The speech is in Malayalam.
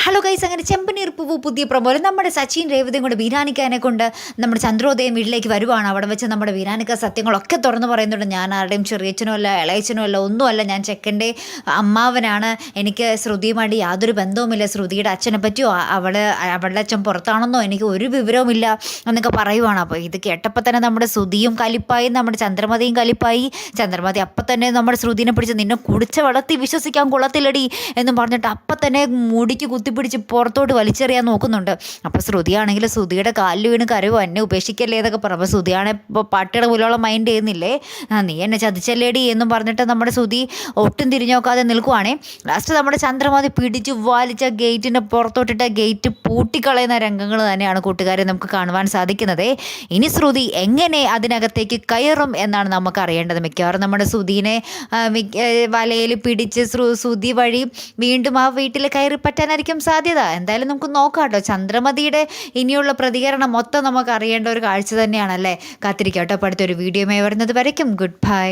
ഹലോ ഗൈസ്, അങ്ങനെ ചെമ്പനീർ പൂവ് പുതിയ പ്രമോല് നമ്മുടെ സച്ചിൻ രേവതിയും കൊണ്ട് വീരാനിക്കാനെ കൊണ്ട് നമ്മുടെ ചന്ദ്രോദയം വീട്ടിലേക്ക് വരുവാണ്. അവിടെ വെച്ച് നമ്മുടെ വീരാനിക്ക സത്യങ്ങളൊക്കെ തുറന്നു പറയുന്നുണ്ട്. ഞാൻ ആരുടെയും ചെറിയച്ഛനോ അല്ല, ഇളയച്ചനോ അല്ല, ഒന്നുമല്ല. ഞാൻ ചെക്കൻ്റെ അമ്മാവനാണ്. എനിക്ക് ശ്രുതിയുമായിട്ട് യാതൊരു ബന്ധവുമില്ല. ശ്രുതിയുടെ അച്ഛനെ പറ്റിയോ അവളുടെ അച്ഛൻ പുറത്താണെന്നോ എനിക്ക് ഒരു വിവരവുമില്ല എന്നൊക്കെ പറയുവാണ്. അപ്പോൾ ഇത് കേട്ടപ്പോൾ തന്നെ നമ്മുടെ ശ്രുതിയും കലിപ്പായി, നമ്മുടെ ചന്ദ്രമതിയും കലിപ്പായി. ചന്ദ്രമതി അപ്പം തന്നെ നമ്മുടെ ശ്രുതിനെ പിടിച്ച് നിന്നെ കുടിച്ച വളർത്തി വിശ്വസിക്കാൻ കൊള്ളത്തില്ലടി എന്നും പറഞ്ഞിട്ട് അപ്പം തന്നെ മുടിക്ക് കുത്തിപ്പിടിച്ച് പുറത്തോട്ട് വലിച്ചെറിയാൻ നോക്കുന്നുണ്ട്. അപ്പോൾ ശ്രുതിയാണെങ്കിൽ ശ്രുതിയുടെ കാലിൽ വീണ് കരവോ, എന്നെ ഉപേക്ഷിക്കല്ലേ എന്നൊക്കെ പറഞ്ഞു. അപ്പോൾ ശ്രുതിയാണെ ഇപ്പോൾ പട്ടിയുടെ പുലോളം മൈൻഡ് ചെയ്യുന്നില്ലേ, നീ എന്നെ ചതിച്ചല്ലേടി എന്നും പറഞ്ഞിട്ട് നമ്മുടെ ശ്രുതി ഒട്ടും തിരിഞ്ഞു നോക്കാതെ നിൽക്കുവാണേ. ലാസ്റ്റ് നമ്മുടെ ചന്ദ്രമതി പിടിച്ച് വലിച്ച ഗേറ്റിൻ്റെ പുറത്തോട്ടിട്ട് ഗേറ്റ് പൂട്ടിക്കളയുന്ന രംഗങ്ങൾ തന്നെയാണ് കൂട്ടുകാരെ നമുക്ക് കാണുവാൻ സാധിക്കുന്നത്. ഇനി ശ്രുതി എങ്ങനെ അതിനകത്തേക്ക് കയറും എന്നാണ് നമുക്ക് അറിയേണ്ടത്. മിക്കവാറും നമ്മുടെ ശ്രുതിനെ വലയിൽ പിടിച്ച് ശ്രുതി വഴി വീണ്ടും ആ വീട്ടിൽ കയറി പറ്റാനായിരിക്കും സാധ്യത. എന്തായാലും നമുക്ക് നോക്കാം കേട്ടോ. ചന്ദ്രമതിയുടെ ഇനിയുള്ള പ്രതികരണം മൊത്തം നമുക്ക് അറിയേണ്ട ഒരു കാഴ്ച തന്നെയാണല്ലേ. കാത്തിരിക്കാം കേട്ടോ. അപ്പോൾ അടുത്തൊരു വീഡിയോയുമായി വരുന്നത് വരയ്ക്കും ഗുഡ് ബൈ.